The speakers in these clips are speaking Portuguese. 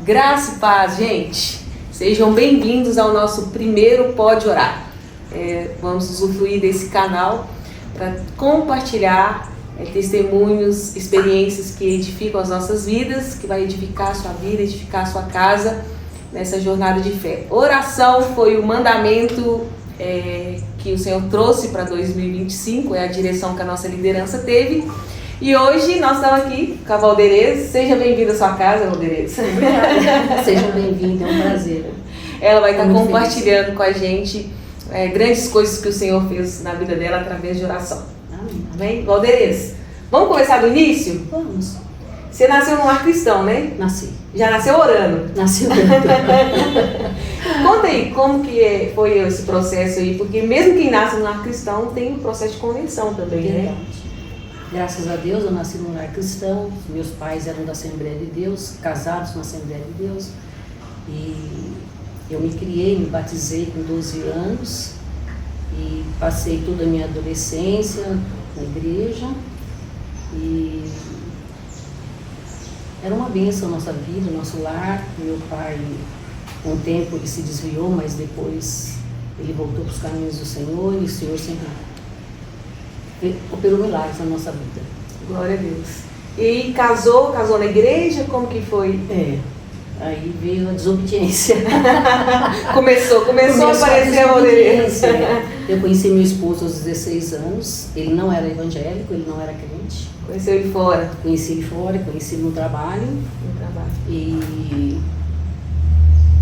Graça e paz, gente. Sejam bem-vindos ao nosso primeiro Pode Orar. Vamos usufruir desse canal para compartilhar testemunhos, experiências que edificam as nossas vidas, que vai edificar a sua vida, edificar a sua casa nessa jornada de fé. Oração foi o mandamento que o Senhor trouxe para 2025, é a direção que a nossa liderança teve. E hoje nós estamos aqui com a Valderez. Seja bem-vinda à sua casa, Valderez. Obrigada. Seja bem-vinda, é um prazer. Ela vai estar compartilhando com a gente grandes coisas que o Senhor fez na vida dela através de oração. Amém? Valderez, vamos começar do início? Vamos. Você nasceu num lar cristão, né? Nasci. Já nasceu orando? Nasci orando. Conta aí, como que foi esse processo aí? Porque mesmo quem nasce num lar cristão tem um processo de conversão também, né? Graças a Deus eu nasci num lar cristão, meus pais eram da Assembleia de Deus, casados na Assembleia de Deus, e eu me criei, me batizei com 12 anos e passei toda a minha adolescência na igreja e era uma bênção a nossa vida, o nosso lar. Meu pai, um tempo ele se desviou, mas depois ele voltou para os caminhos do Senhor e o Senhor sempre operou milagres na nossa vida. Glória a Deus. E casou na igreja? Como que foi? Aí veio a desobediência. Começou a aparecer a Valderez. Eu conheci meu esposo aos 16 anos, ele não era evangélico, ele não era crente. Conheceu ele fora? Conheci ele fora, conheci ele no trabalho. E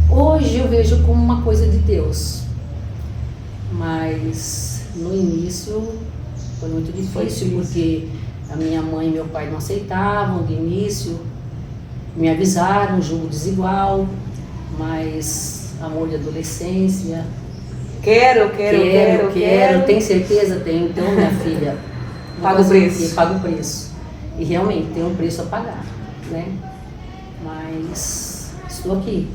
hoje eu vejo como uma coisa de Deus. Mas no início foi muito difícil, porque a minha mãe e meu pai não aceitavam de início, me avisaram, julgo desigual, mas amor de adolescência. Quero. Tem certeza? Tenho. Então, minha filha, paga o preço. Paga o preço. E realmente tem um preço a pagar, né? Mas estou aqui.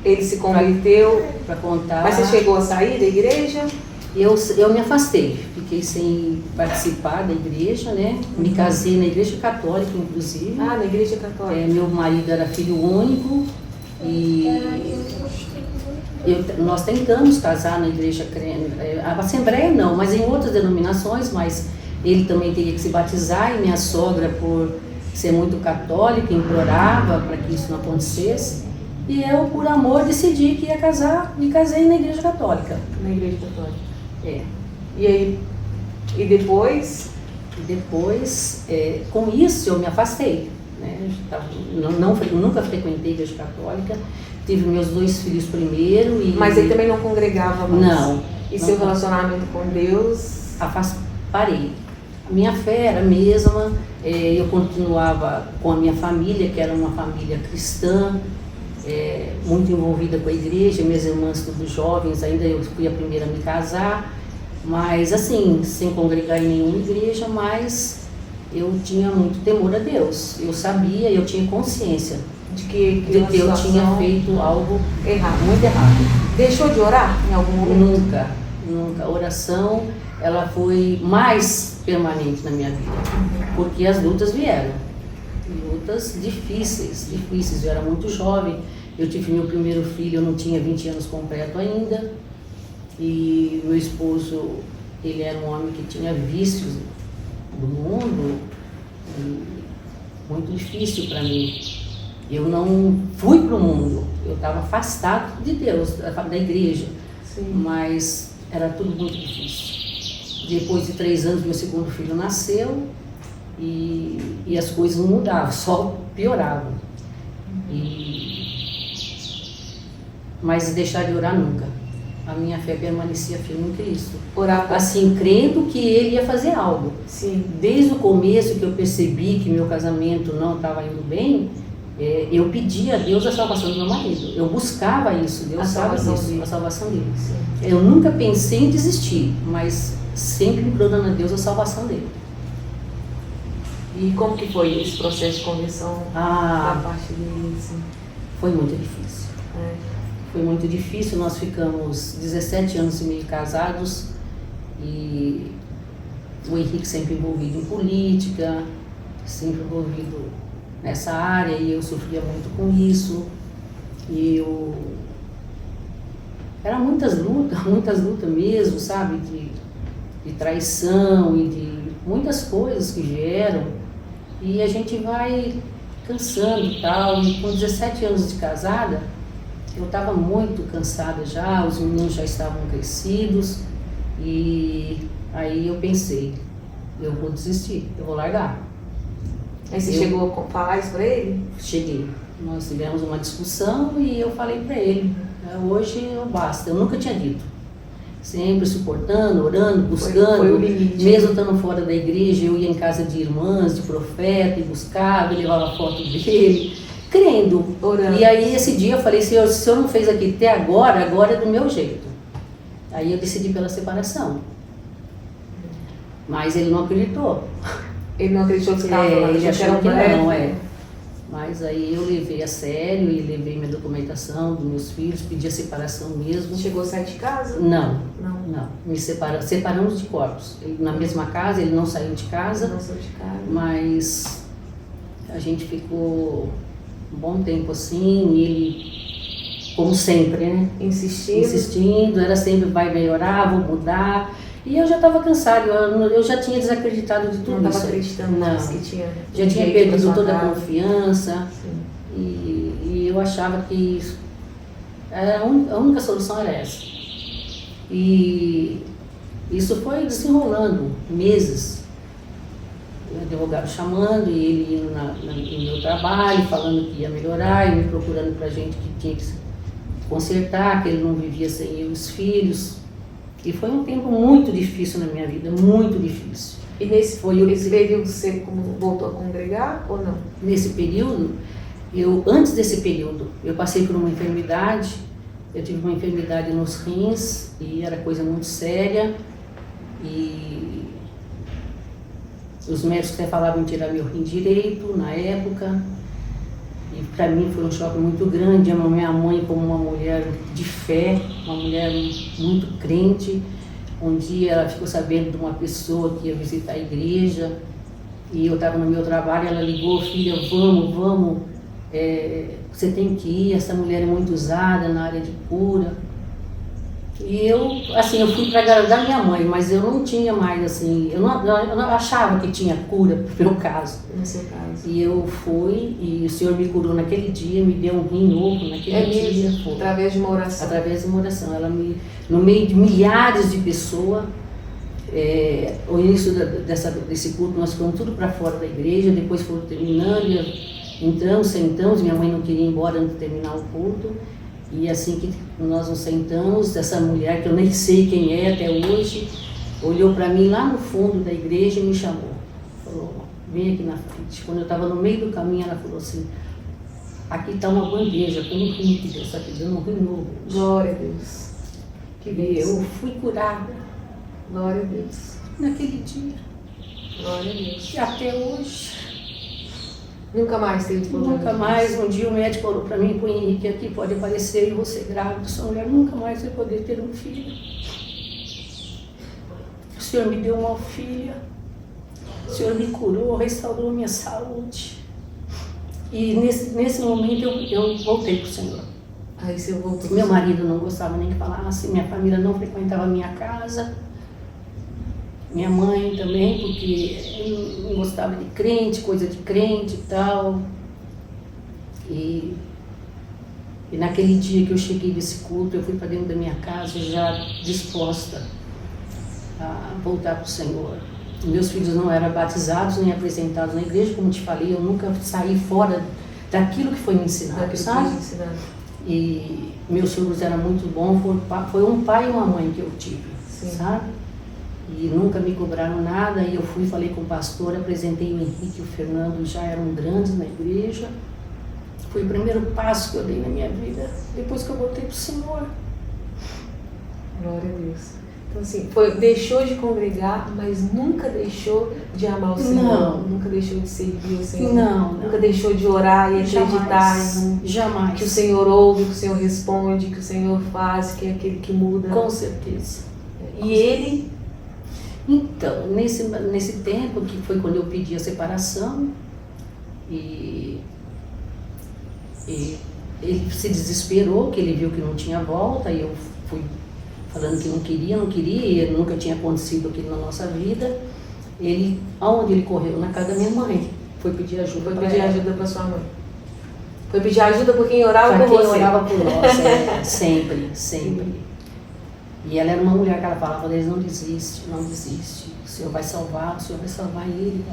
Ele se converteu para contar. Mas você chegou a sair da igreja? Eu me afastei, fiquei sem participar da igreja, né? Me casei na igreja católica, inclusive. Ah, na igreja católica. Meu marido era filho único e nós tentamos casar na igreja, a Assembleia não, mas em outras denominações, mas ele também teria que se batizar e minha sogra, por ser muito católica, implorava para que isso não acontecesse. E eu, por amor, decidi que ia casar, me casei na igreja católica. Na igreja católica. E aí, e depois? Com isso eu me afastei, né? Nunca frequentei a igreja católica, tive meus 2 filhos primeiro e... Mas ele também não congregava mais? Não. E seu relacionamento com Deus? Parei. A minha fé era a mesma, eu continuava com a minha família, que era uma família cristã, muito envolvida com a igreja, minhas irmãs todos jovens, ainda eu fui a primeira a me casar, mas assim, sem congregar em nenhuma igreja, mas eu tinha muito temor a Deus, eu sabia, eu tinha consciência de que eu tinha feito algo muito errado. Deixou de orar em algum momento? Nunca. A oração, ela foi mais permanente na minha vida, porque as lutas vieram. Lutas difíceis, eu era muito jovem, eu tive meu primeiro filho, eu não tinha 20 anos completo ainda, e meu esposo, ele era um homem que tinha vícios do mundo, muito difícil para mim. Eu não fui para o mundo, eu estava afastado de Deus, da igreja. Sim. Mas era tudo muito difícil. Depois de 3 anos, meu segundo filho nasceu, e as coisas não mudavam, só pioravam. Mas deixar de orar nunca. A minha fé permanecia firme em Cristo. Orar assim, crendo que Ele ia fazer algo. Sim. Desde o começo que eu percebi que meu casamento não estava indo bem, eu pedia a Deus a salvação do meu marido. Eu buscava isso, Deus sabe disso, a salvação dele. Sim. Eu nunca pensei em desistir, mas sempre implorando a Deus a salvação dele. E como que foi esse processo de conversão da parte dele? Assim? Foi muito difícil. Foi muito difícil, nós ficamos 17 anos e meio casados e o Henrique sempre envolvido em política, sempre envolvido nessa área e eu sofria muito com isso. E eu... Era muitas lutas mesmo, sabe? De traição e de muitas coisas que vieram. E a gente vai cansando e tal. E com 17 anos de casada, eu estava muito cansada já, os meninos já estavam crescidos. E aí eu pensei, eu vou desistir, eu vou largar. Aí você chegou a falar isso pra ele? Cheguei. Nós tivemos uma discussão e eu falei para ele, hoje eu basta. Eu nunca tinha dito. Sempre suportando, orando, buscando. Foi o limite. Mesmo estando fora da igreja, eu ia em casa de irmãs, de profeta, e buscava, e levava foto dele, crendo. Orando. E aí esse dia eu falei, Senhor, se o Senhor não fez aqui até agora, agora é do meu jeito. Aí eu decidi pela separação. Mas ele não acreditou. Ele não acreditou que estava lá, ele achou que breve. não. Mas aí eu levei a sério e levei minha documentação dos meus filhos, pedi a separação mesmo. Chegou a sair de casa? Não. Separamos de corpos. Ele, na mesma casa, ele não saiu de casa. Não saiu de casa. Mas a gente ficou um bom tempo assim, e ele, como sempre, né? Insistindo, era sempre vai melhorar, vou mudar. E eu já estava cansada, eu já tinha desacreditado de tudo isso. Não estava acreditando mais que tinha. Já tinha perdido toda a casa. Confiança. E eu achava que a única solução era essa. E isso foi desenrolando meses. O advogado chamando e ele indo no meu trabalho, falando que ia melhorar e me procurando para gente que tinha que se consertar, que ele não vivia sem eu e os filhos. E foi um tempo muito difícil na minha vida, muito difícil. E nesse período você voltou a congregar ou não? Nesse período, antes desse período, eu passei por uma enfermidade. Eu tive uma enfermidade nos rins e era coisa muito séria. E os médicos até falavam em tirar meu rim direito na época. E para mim foi um choque muito grande. A minha mãe, como uma mulher de fé, uma mulher muito crente, um dia ela ficou sabendo de uma pessoa que ia visitar a igreja e eu estava no meu trabalho, ela ligou, filha, vamos, você tem que ir, essa mulher é muito usada na área de cura. E eu fui para agradar minha mãe, mas eu não tinha mais, assim, eu não achava que tinha cura pro meu caso. No seu caso. E eu fui, e o Senhor me curou naquele dia, me deu um rim novo naquele dia. Mesmo? Através de uma oração? Através de uma oração. Ela no meio de milhares de pessoas, o início desse culto, nós fomos tudo para fora da igreja, depois foram terminando, entramos, sentamos, minha mãe não queria ir embora antes de terminar o culto. E assim que nós nos sentamos, essa mulher, que eu nem sei quem é até hoje, olhou para mim lá no fundo da igreja e me chamou. Falou, vem aqui na frente. Quando eu estava no meio do caminho, ela falou assim, aqui está uma bandeja com um rim que Deus está te dando, um rim novo. Glória a Deus. Que eu fui curada. Glória a Deus. Naquele dia. Glória a Deus. E até hoje. Nunca mais teve problema? Nunca mais. Um dia o médico falou para mim, Henrique, aqui pode aparecer e você grávida, sua mulher nunca mais vai poder ter um filho. O Senhor me deu uma filha, o Senhor me curou, restaurou minha saúde. E nesse momento eu voltei para o Senhor. Aí você voltou. Meu marido não gostava nem que falasse, minha família não frequentava a minha casa. Minha mãe também, porque eu não gostava de crente, coisa de crente e tal. E naquele dia que eu cheguei desse culto, eu fui para dentro da minha casa já disposta a voltar para o Senhor. Meus filhos não eram batizados nem apresentados na igreja, como te falei, eu nunca saí fora daquilo que foi me ensinado, sabe? E meus filhos eram muito bons, foi um pai e uma mãe que eu tive, sabe? E nunca me cobraram nada, e eu fui, falei com o pastor, apresentei o Henrique e o Fernando, já eram grandes na igreja. Foi o primeiro passo que eu dei na minha vida, depois que eu voltei para o Senhor. Glória a Deus. Então assim, deixou de congregar, mas nunca deixou de amar o Senhor. Não. Nunca deixou de servir o Senhor. Não. Nunca deixou de orar e acreditar Jamais. Que o Senhor ouve, que o Senhor responde, que o Senhor faz, que é aquele que muda. Com certeza. E ele... Então, nesse tempo, que foi quando eu pedi a separação, e ele se desesperou, que ele viu que não tinha volta, e eu fui falando que não queria, e nunca tinha acontecido aquilo na nossa vida. Ele, aonde ele correu? Na casa da minha mãe. Foi pedir ajuda. Foi pedir ajuda para sua mãe. Foi pedir ajuda por quem orava por você. Quem orava por nós, sempre, sempre. E ela era uma mulher que ela falava, Deus, não desiste, não desiste. O Senhor vai salvar ele.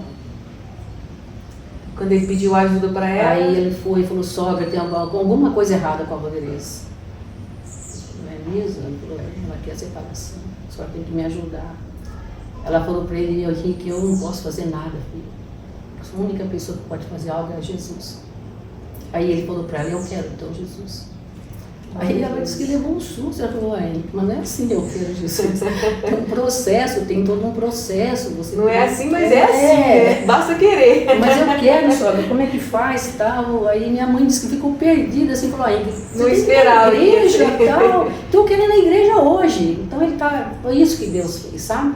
Quando ele pediu ajuda para ela... Aí ele foi e falou, sogra, tem alguma coisa errada com a Vanderlei. Não é mesmo? Ela quer separação, a senhora tem que me ajudar. Ela falou para ele, Henrique, eu não posso fazer nada, filho. A única pessoa que pode fazer algo é Jesus. Aí ele falou para ela, eu quero então Jesus. Aí ela disse que levou um susto, ela falou, mas não é assim, eu quero Jesus. Tem um processo, tem todo um processo. Você não é assim, mas é assim, né? Basta querer. Mas eu quero, sogra, como é que faz, tal. Aí minha mãe disse que ficou perdida, assim, falou, não esperava. Igreja, tal. Estou querendo a igreja hoje. Então ele tá, foi isso que Deus fez, sabe?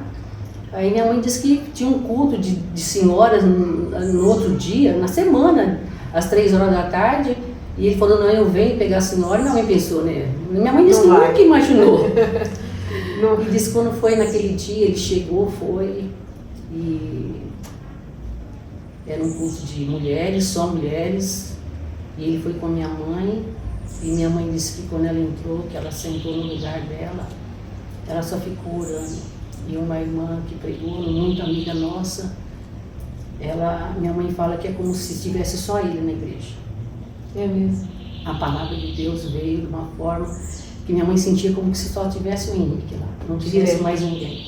Aí minha mãe disse que tinha um culto de senhoras no outro dia, na semana, às 3 horas da tarde, e ele falou, não, eu venho pegar a senhora, e minha mãe pensou, né? Minha mãe disse que nunca imaginou. E disse que quando foi naquele dia, ele chegou, foi, e era um culto de mulheres, só mulheres, e ele foi com a minha mãe, e minha mãe disse que quando ela entrou, que ela sentou no lugar dela, ela só ficou orando. E uma irmã que pregou, muito amiga nossa, minha mãe fala que é como se estivesse só ele na igreja. É mesmo. A palavra de Deus veio de uma forma que minha mãe sentia como se só tivesse o Henrique lá, não tivesse mais ninguém.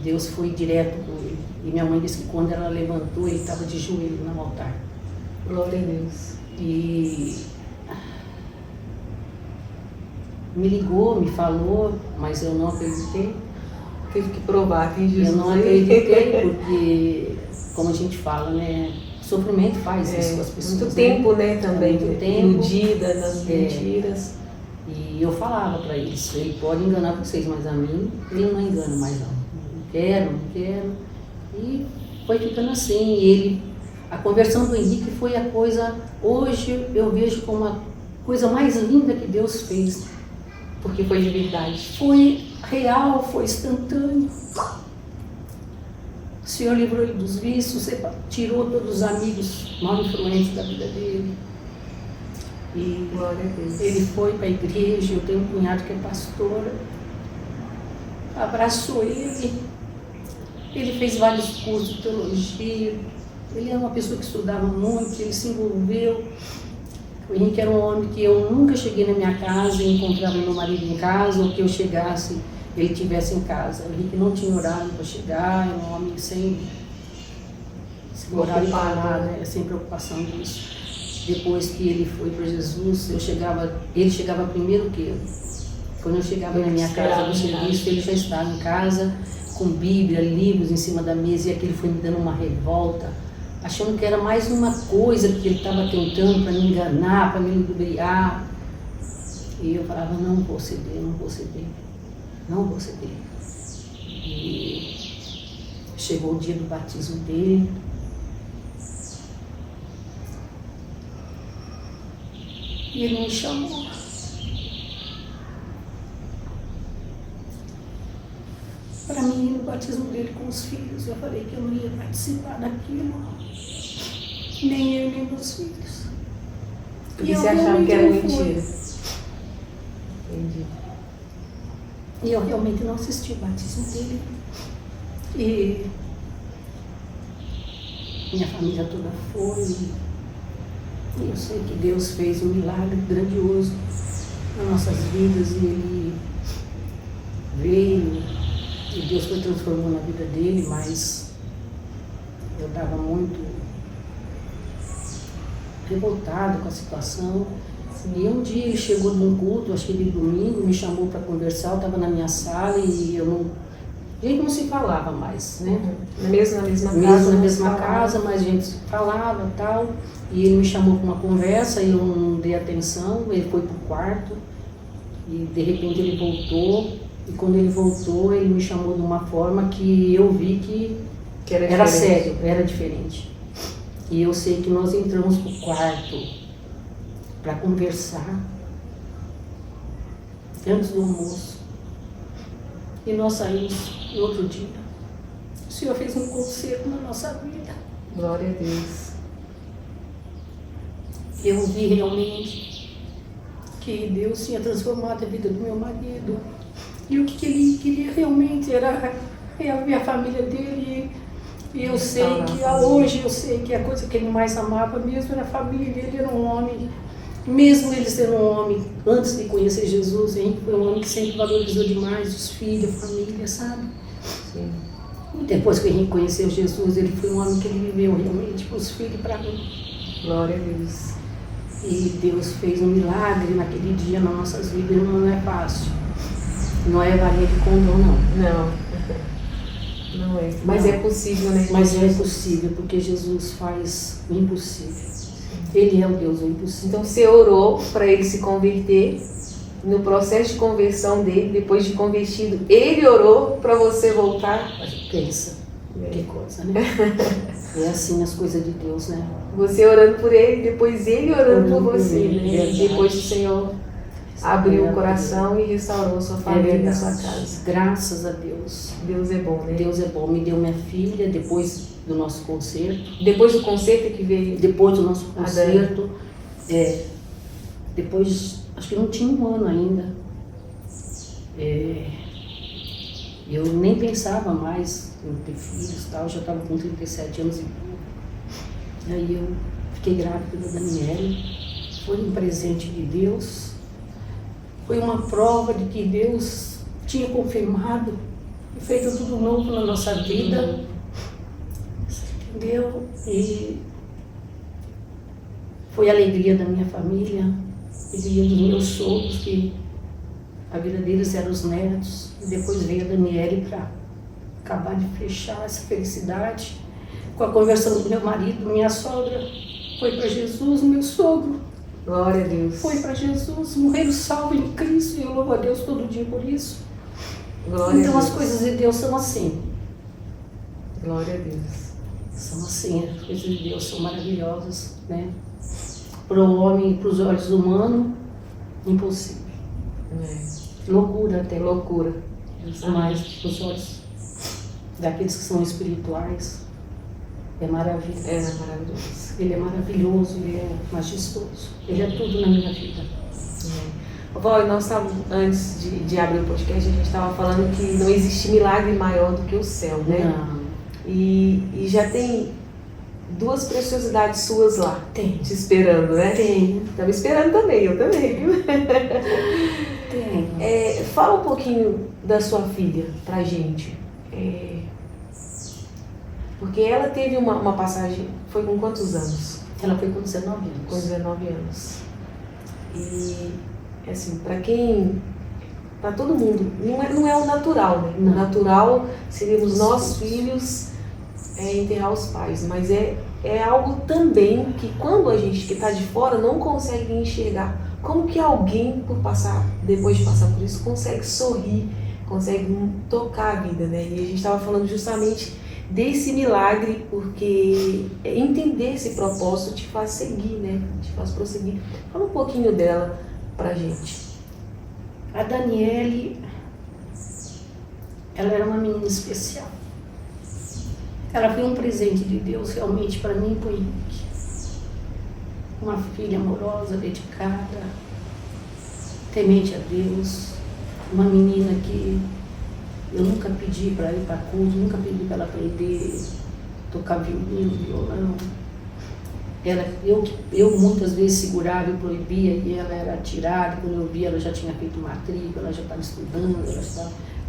Deus foi direto com ele. E minha mãe disse que quando ela levantou, ele estava de joelho no altar. Glória a Deus. E me ligou, me falou, mas eu não acreditei. Teve que provar que Jesus... Eu não acreditei, porque, como a gente fala, né? Sofrimento faz isso com as pessoas. Muito tempo, né, também. Muito tempo. Iludida nas mentiras. E eu falava para eles, ele pode enganar vocês, mas a mim, ele não engana mais não. Não quero. E foi ficando assim. E a conversão do Henrique foi a coisa, hoje eu vejo como a coisa mais linda que Deus fez. Porque foi de verdade. Foi real, foi instantâneo. O Senhor livrou ele dos vícios, tirou todos os amigos mal influentes da vida dele. E glória a Deus. Ele foi para a igreja, eu tenho um cunhado que é pastora, abraçou ele fez vários cursos de teologia, ele é uma pessoa que estudava muito, ele se envolveu. O Henrique era um homem que eu nunca cheguei na minha casa e encontrava meu marido em casa, ou que eu chegasse ele estivesse em casa. O Henrique não tinha horário para chegar, era um homem sem horário para nada, sem preocupação disso. Depois que ele foi para Jesus, ele chegava primeiro que eu. Quando eu chegava na minha casa do serviço, ele já estava em casa, com Bíblia, livros em cima da mesa, e aquilo foi me dando uma revolta, achando que era mais uma coisa que ele estava tentando para me enganar, para me ludibriar. E eu falava, não vou ceder. E chegou o dia do batismo dele. E ele me chamou. Para mim, no batismo dele com os filhos, eu falei que eu não ia participar daquilo. Nem eu, nem meus filhos. Porque você achava que era mentira. Entendi. E eu realmente não assisti o batismo dele. E minha família toda foi. E eu sei que Deus fez um milagre grandioso nas nossas vidas. E Ele veio, e Deus foi transformando a vida dele, mas eu estava muito revoltada com a situação. E um dia ele chegou de um culto, acho que de domingo, me chamou para conversar, eu estava na minha sala e a gente não se falava mais, né? Mesmo na mesma casa, mas a gente falava e tal. E ele me chamou para uma conversa e eu não dei atenção, ele foi para o quarto e de repente ele voltou. E quando ele voltou, ele me chamou de uma forma que eu vi que era sério, era diferente. E eu sei que nós entramos para o quarto. para conversar antes do almoço. E nós saímos no outro dia. O Senhor fez um conserto na nossa vida. Glória a Deus. Eu vi realmente que Deus tinha transformado a vida do meu marido. E o que ele queria realmente era reaver a família dele. E eu sei que hoje eu sei que a coisa que ele mais amava mesmo era a família. Ele era um homem, mesmo ele sendo um homem, antes de conhecer Jesus, hein, foi um homem que sempre valorizou demais os filhos, a família, sabe? Sim. E depois que a gente conheceu Jesus, ele foi um homem que ele viveu realmente para os filhos e para mim. Glória a Deus. E Deus fez um milagre naquele dia nas nossas vidas, não é fácil. Não é varinha de condão, não. Não é. Mas é possível, né? Mas é possível, porque Jesus faz o impossível. Ele é o Deus do impossível. Então você orou para ele se converter. No processo de conversão dele, depois de convertido, ele orou para você voltar. Pensa, que coisa, né? É assim as coisas de Deus, né? Você orando por ele, depois ele orando por você, ele, né? E depois o Senhor abriu o coração e restaurou sua família e sua casa. Graças a Deus. Deus é bom, né? Deus é bom. Me deu minha filha depois do nosso concerto. Depois do concerto que veio? Depois do nosso concerto. Depois, acho que não tinha um ano ainda. Eu nem pensava mais em ter filhos, tal. Eu já estava com 37 anos e pouco. Aí eu fiquei grávida da Daniele. Foi um presente de Deus. Foi uma prova de que Deus tinha confirmado e feito tudo novo na nossa vida. Entendeu? E foi a alegria da minha família, a alegria dos meus sogros, que a vida deles era os netos. E depois veio a Daniele para acabar de fechar essa felicidade. Com a conversão do meu marido, minha sogra foi para Jesus, meu sogro. Glória a Deus. Foi para Jesus, morreram salvo em Cristo, e eu louvo a Deus todo dia por isso. Glória então a Deus. As coisas de Deus são assim. Glória a Deus. São assim, as coisas de Deus são maravilhosas, né? Para o homem, para os olhos humanos, impossível. Loucura até. Loucura. Mas para os olhos daqueles que são espirituais, é maravilhoso. É maravilhoso. Ele é maravilhoso, ele é majestoso. Ele é tudo na minha vida. Vó, nós estávamos, antes de abrir o podcast, a gente estava falando que não existe milagre maior do que o céu, né? Não. E já tem duas preciosidades suas lá. Tem. Te esperando, né? Tem. Estava esperando também, eu também, viu? Tem. Fala um pouquinho da sua filha pra gente. Porque ela teve uma passagem, foi com quantos anos? Ela foi com 19 anos. Com 19 anos. E, assim, para todo mundo, não é o natural, né? Não. O natural seríamos nós, filhos, enterrar os pais. Mas é algo também que quando a gente que está de fora não consegue enxergar. Como que alguém, depois de passar por isso, consegue sorrir, consegue tocar a vida, né? E a gente estava falando justamente desse milagre, porque entender esse propósito te faz seguir, né? Te faz prosseguir. Fala um pouquinho dela pra gente. A Daniele, ela era uma menina especial. Ela foi um presente de Deus realmente para mim e para o Henrique. Uma filha amorosa, dedicada, temente a Deus, uma menina que eu nunca pedi para ir para culto, nunca pedi para ela aprender a tocar violino, violão. Eu muitas vezes segurava e proibia e ela era tirada. Quando eu via, ela já tinha feito matrícula, ela já estava estudando,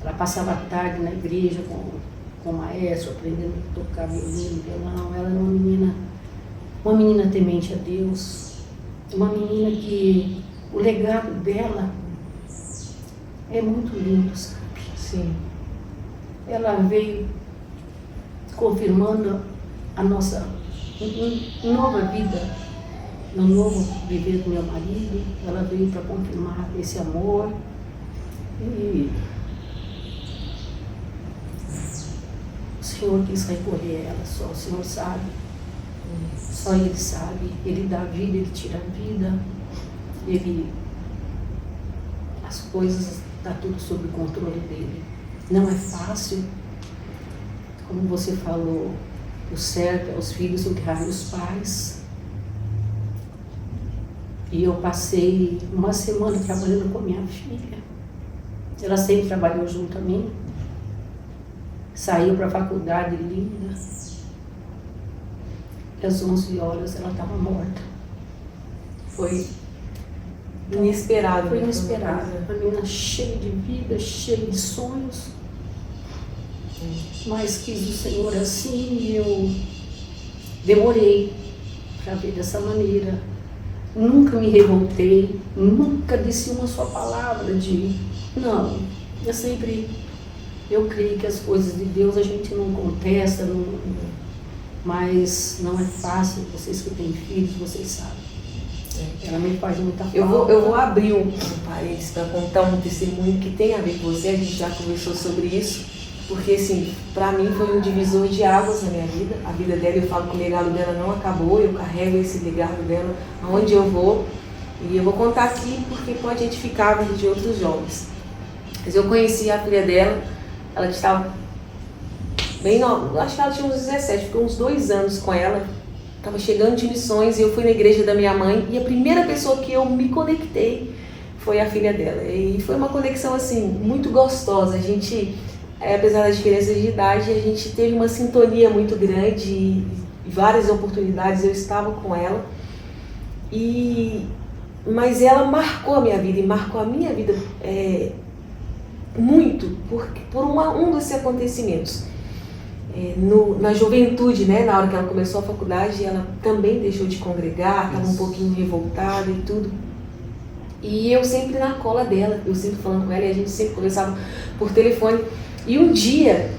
ela passava a tarde na igreja com o maestro, aprendendo a tocar violino, violão. Ela era uma menina temente a Deus, uma menina que o legado dela é muito lindo, sabe? Sim. Ela veio confirmando a nossa nova vida, no novo viver do meu marido. Ela veio para confirmar esse amor. E o Senhor quis recorrer a ela só, o Senhor sabe. Só Ele sabe. Ele dá vida, Ele tira a vida. as coisas tá tudo sob o controle dele. Não é fácil, como você falou, o certo é os filhos honrarem os pais. E eu passei uma semana trabalhando com a minha filha. Ela sempre trabalhou junto a mim. Saiu para a faculdade linda. Às 11 horas ela estava morta. Foi inesperado. Foi inesperado. A menina cheia de vida, cheia de sonhos. Mas quis o Senhor assim e eu demorei para ver dessa maneira. Nunca me revoltei, nunca disse uma só palavra de não. Eu creio que as coisas de Deus a gente não contesta, mas não é fácil. Vocês que têm filhos, vocês sabem. Ela me faz muita falta. Eu vou abrir um parênteses para contar um testemunho que tem a ver com você. A gente já conversou sobre isso, porque assim, para mim foi um divisor de águas na minha vida. A vida dela, eu falo que o legado dela não acabou, eu carrego esse legado dela aonde eu vou. E eu vou contar aqui porque pode edificar a vida de outros jovens. Mas eu conheci a filha dela, ela estava bem nova, acho que ela tinha uns 17, ficou uns 2 anos com ela. Estava chegando de missões e eu fui na igreja da minha mãe e a primeira pessoa que eu me conectei foi a filha dela. E foi uma conexão assim, muito gostosa. A gente, apesar das diferenças de idade, a gente teve uma sintonia muito grande e várias oportunidades eu estava com ela. Mas ela marcou a minha vida e marcou a minha vida muito por um desses acontecimentos. Na juventude, né, na hora que ela começou a faculdade, ela também deixou de congregar, estava um pouquinho revoltada e tudo. E eu sempre na cola dela, eu sempre falando com ela, e a gente sempre conversava por telefone. E um dia,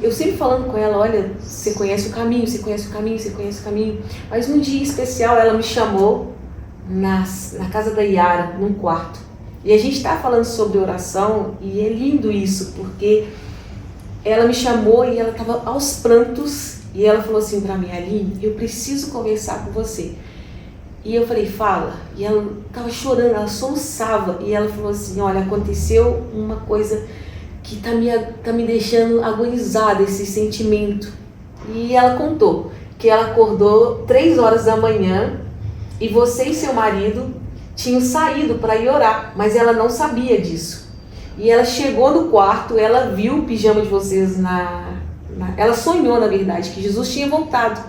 eu sempre falando com ela, olha, você conhece o caminho, você conhece o caminho, você conhece o caminho. Mas num dia especial, ela me chamou na casa da Yara, num quarto. E a gente está falando sobre oração, e é lindo isso, porque ela me chamou e ela estava aos prantos e ela falou assim para mim, Aline, eu preciso conversar com você. E eu falei, fala. E ela estava chorando, ela soluçava e ela falou assim, olha, aconteceu uma coisa que tá me deixando agonizada, esse sentimento. E ela contou que ela acordou 3 horas da manhã e você e seu marido tinham saído para ir orar, mas ela não sabia disso. E ela chegou no quarto, ela viu o pijama de vocês ela sonhou, na verdade, que Jesus tinha voltado.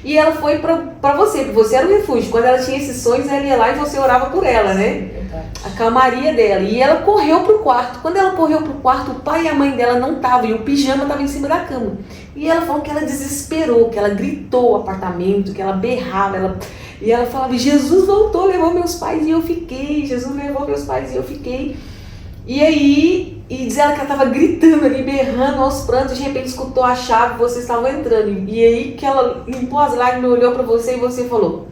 E ela foi para você, porque você era o refúgio. Quando ela tinha esses sonhos, ela ia lá e você orava por ela, né? A calmaria dela. E ela correu pro quarto. Quando ela correu pro quarto, o pai e a mãe dela não estavam, e o pijama estava em cima da cama. E ela falou que ela desesperou, que ela gritou o apartamento, que ela berrava, e ela falava, Jesus voltou, levou meus pais e eu fiquei. Jesus levou meus pais e eu fiquei. E aí, diz ela que ela estava gritando ali, berrando aos prantos, de repente escutou a chave, vocês estavam entrando. E aí que ela limpou as lágrimas, olhou para você e você falou,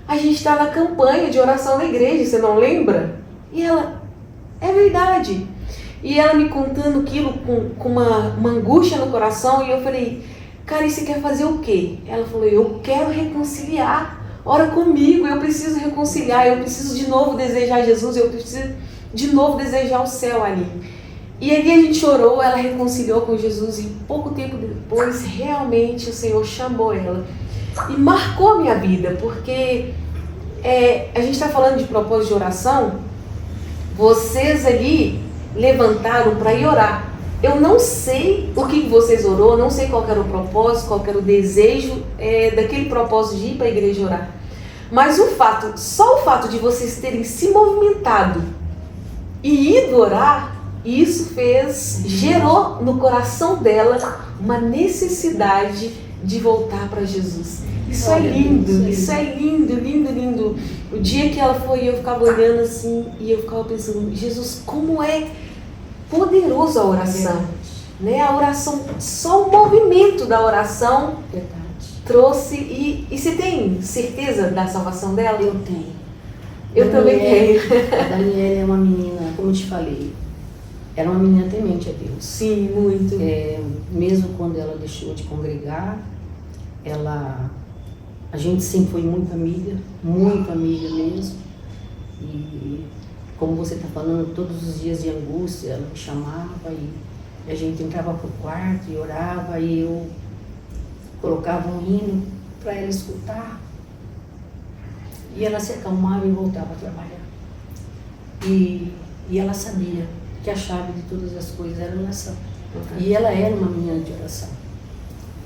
a gente está na campanha de oração na igreja, você não lembra? E ela, é verdade. E ela me contando aquilo com uma angústia no coração, e eu falei, cara, e você quer fazer o quê? Ela falou, eu quero reconciliar, ora comigo, eu preciso reconciliar, eu preciso de novo desejar Jesus, eu preciso de novo desejar o céu ali. E ali a gente chorou, ela reconciliou com Jesus e pouco tempo depois realmente o Senhor chamou ela e marcou a minha vida, porque a gente está falando de propósito de oração. Vocês ali levantaram para ir orar. Eu não sei o que vocês orou, não sei qual era o propósito, qual era o desejo daquele propósito de ir para a igreja orar, mas só o fato de vocês terem se movimentado e ido orar, isso gerou no coração dela uma necessidade de voltar para Jesus. Isso é lindo, isso é lindo, lindo, lindo. O dia que ela foi, eu ficava olhando assim e eu ficava pensando, Jesus, como é poderoso a oração, né? A oração, só o movimento da oração trouxe. E você tem certeza da salvação dela? Eu tenho. Eu também tenho. A Daniela é uma menina, como eu te falei, era uma menina temente a Deus. Sim, muito. Mesmo quando ela deixou de congregar, ela A gente sempre foi muito amiga mesmo. E como você está falando, todos os dias de angústia, ela me chamava e a gente entrava para o quarto e orava e eu colocava um hino para ela escutar. E ela se acalmava e voltava a trabalhar. E ela sabia que a chave de todas as coisas era a oração. E ela era uma menina de oração.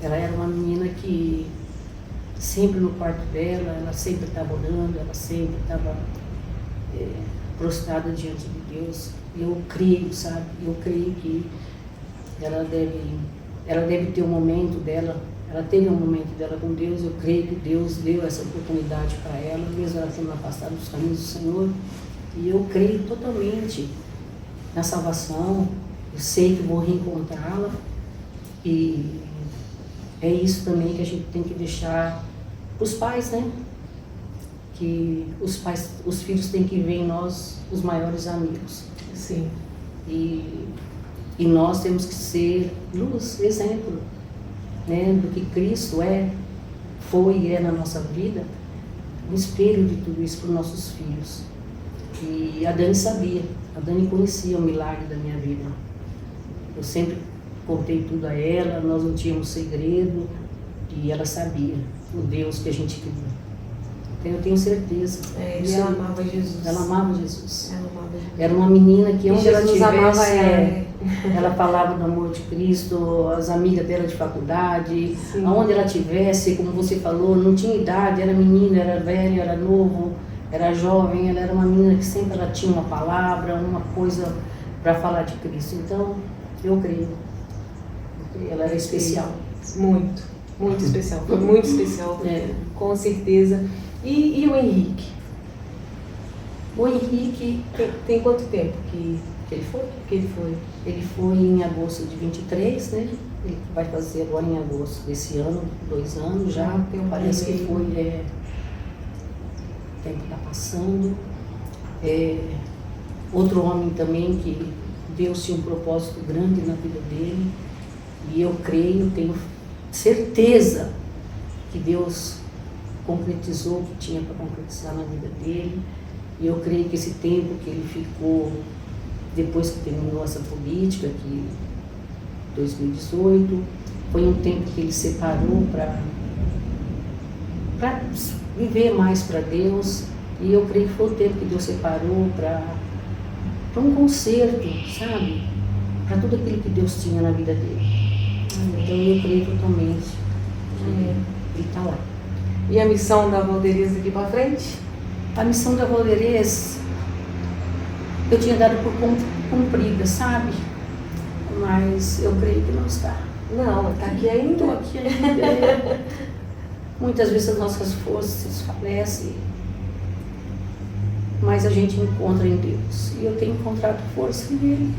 Ela era uma menina que sempre no quarto dela, ela sempre estava orando, ela sempre estava prostrada diante de Deus. Eu creio, sabe? Eu creio que ela deve ter um momento dela. Ela teve um momento dela com Deus. Eu creio que Deus deu essa oportunidade para ela, mesmo ela sendo afastada dos caminhos do Senhor. E eu creio totalmente na salvação. Eu sei que vou reencontrá-la. E é isso também que a gente tem que deixar para os pais, né? Que os filhos têm que ver em nós os maiores amigos. Sim. E nós temos que ser luz, exemplo, né? Do que Cristo foi e é na nossa vida, um espelho de tudo isso para os nossos filhos. E a Dani sabia, a Dani conhecia o milagre da minha vida. Eu sempre contei tudo a ela, nós não tínhamos segredo e ela sabia o Deus que a gente queria. Então eu tenho certeza. E ela amava Jesus. Ela amava Jesus. Ela amava Jesus. Era uma menina que onde ela Jesus amava tivesse, ela. ela falava do amor de Cristo, as amigas dela de faculdade, Sim. aonde ela tivesse, como você falou, não tinha idade, era menina, era velho, era novo, era jovem, ela era uma menina que sempre ela tinha uma palavra, uma coisa para falar de Cristo. Então, eu creio. Ela era especial. Muito, muito especial. Foi muito especial, com certeza. E o Henrique? O Henrique tem quanto tempo que ele foi? Ele foi em agosto de 23, né? Ele vai fazer agora em agosto desse ano, 2 anos já. Parece que foi. O tempo está passando. Outro homem também que Deus tinha um propósito grande na vida dele. E eu creio, tenho certeza que Deus concretizou o que tinha para concretizar na vida dele. E eu creio que esse tempo que ele ficou, depois que terminou essa política, que 2018, foi um tempo que ele separou para viver mais para Deus. E eu creio que foi o tempo que Deus separou para um conserto, sabe? Para tudo aquilo que Deus tinha na vida dele. Então eu creio totalmente que ele está lá. E a missão da Valderez daqui para frente? A missão da Valderez eu tinha dado por cumprida, sabe? Mas eu creio que não está. Não, está aqui ainda. Estou aqui ainda. Muitas vezes as nossas forças se desfalecem, mas a gente encontra em Deus. E eu tenho encontrado força nele.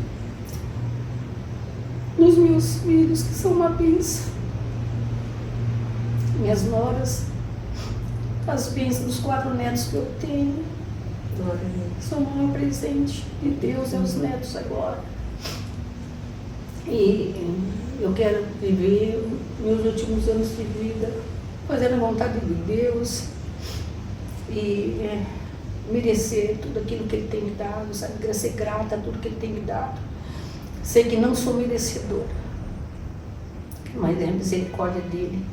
Nos meus filhos, que são uma bênção. Minhas noras, as bênçãos dos 4 netos que eu tenho. São o maior presente de Deus aos netos agora. E eu quero viver meus últimos anos de vida fazendo a vontade de Deus e merecer tudo aquilo que Ele tem me dado, sabe? Ser grata a tudo que Ele tem me dado. Sei que não sou merecedora, mas é a misericórdia dEle.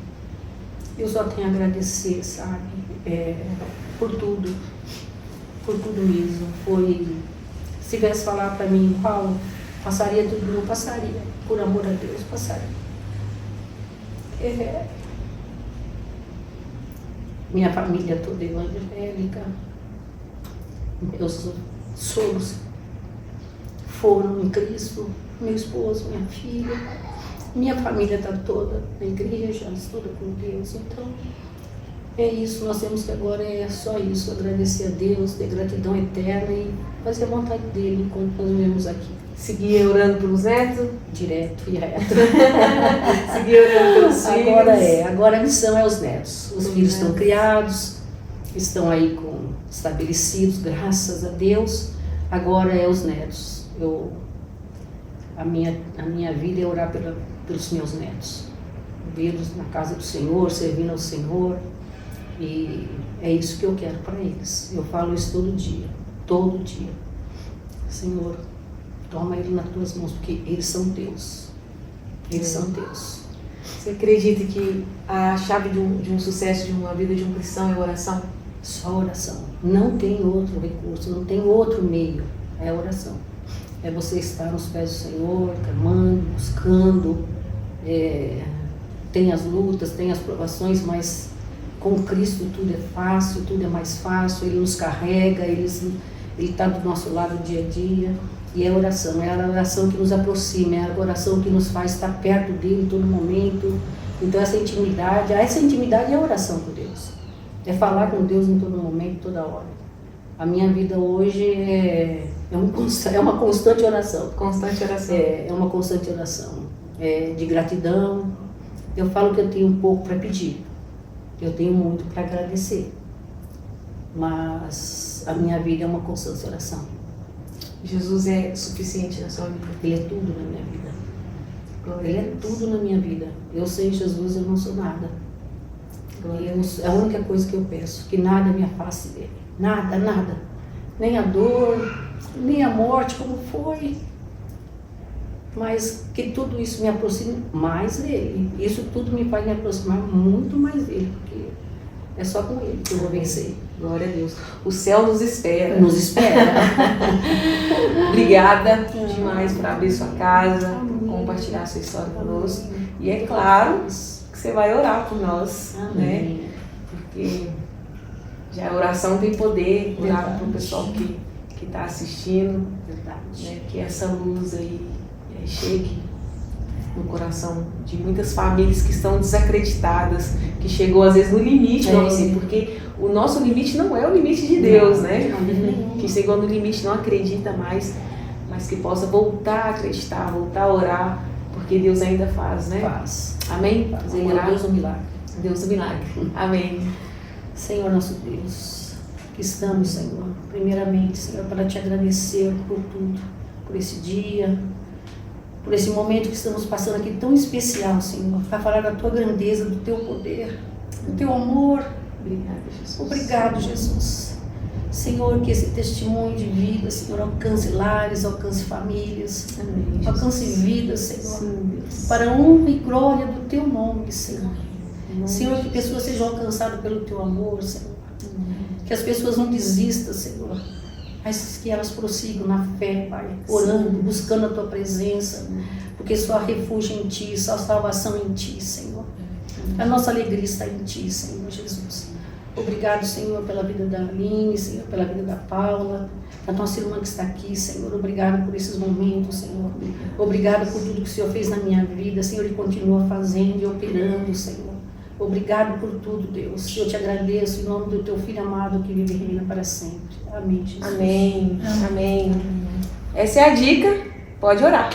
Eu só tenho a agradecer, sabe? Por tudo mesmo. Se tivesse falar para mim, Paulo, passaria tudo, eu passaria. Por amor a Deus, passaria. Minha família toda evangélica, meus sogros foram em Cristo, meu esposo, minha filha, minha família está toda na igreja, toda com Deus. Então, é isso, nós temos que agora só isso, agradecer a Deus, ter gratidão eterna e fazer a vontade dEle enquanto nós vivemos aqui. Seguir orando pelos netos? Direto e reto. Seguir orando pelos filhos? Agora a missão é os netos. Os filhos estão criados, estão aí estabelecidos, graças a Deus. Agora é os netos. A minha vida é orar pelos meus netos. Vê-los na casa do Senhor, servindo ao Senhor. E é isso que eu quero para eles. Eu falo isso todo dia, todo dia. Senhor, toma ele nas tuas mãos, porque eles são teus. Eles são teus. Você acredita que a chave de um sucesso, de uma vida de um cristão é a oração? Só oração. Não tem outro recurso, não tem outro meio. É a oração. É você estar nos pés do Senhor, clamando, buscando. Tem as lutas, tem as provações, mas com Cristo tudo é fácil, tudo é mais fácil. Ele nos carrega, Ele está do nosso lado dia a dia. E é a oração que nos aproxima, é a oração que nos faz estar perto dele em todo momento. Então essa intimidade é a oração com Deus. É falar com Deus em todo momento, toda hora. A minha vida hoje é uma constante oração. Constante oração. É uma constante oração. De gratidão. Eu falo que eu tenho um pouco para pedir. Eu tenho muito para agradecer. Mas a minha vida é uma constante oração. Jesus é suficiente na sua vida? Ele é tudo na minha vida. Glória Ele a é Deus. tudo na minha vida. Eu sem Jesus eu não sou nada. É a única coisa que eu peço, que nada me afaste dele. Nada, nada. Nem a dor, nem a morte, como foi. Mas que tudo isso me aproxime mais dele. Isso tudo me faz me aproximar muito mais dele, porque é só com ele que eu vou vencer. Glória a Deus. O céu nos espera. Nos espera. Obrigada demais por abrir sua casa, por compartilhar sua história conosco. E é claro que você vai orar por nós, né? Porque já a oração tem poder, orar para o pessoal que está assistindo, né? Que essa luz aí chegue no coração de muitas famílias que estão desacreditadas, que chegou às vezes no limite, porque o nosso limite não é o limite de Deus, né? Que chegou no limite, não acredita mais, mas que possa voltar a acreditar, voltar a orar, porque Deus ainda faz, né? Faz. Amém? Deus do milagre. Deus do milagre. Amém. Senhor nosso Deus, que estamos, Senhor, primeiramente, Senhor, para te agradecer por tudo, por esse dia, por esse momento que estamos passando aqui tão especial, Senhor, para falar da tua grandeza, do teu poder, do teu amor. Obrigada, Jesus. Obrigado, Jesus. Senhor, que esse testemunho de vida, Senhor, alcance lares, alcance famílias, Amém, alcance vidas, Senhor, Sim, Deus. para a honra e glória do teu nome, Senhor. Amém. Senhor, que pessoas sejam alcançadas pelo teu amor, Senhor. Amém. Que as pessoas não desistam, Senhor, mas que elas prossigam na fé, Pai, orando, buscando a tua presença, porque só há refúgio em ti, só há salvação em ti, Senhor. A nossa alegria está em ti, Senhor Jesus. Obrigado, Senhor, pela vida da Aline, Senhor, pela vida da Paula, da nossa irmã que está aqui, Senhor. Obrigado por esses momentos, Senhor. Obrigado por tudo que o Senhor fez na minha vida, Senhor, e continua fazendo e operando, Senhor. Obrigado por tudo, Deus. Eu te agradeço em nome do teu Filho amado que vive e reina para sempre. Amém, Jesus. Amém. Amém. Essa é a dica. Pode orar.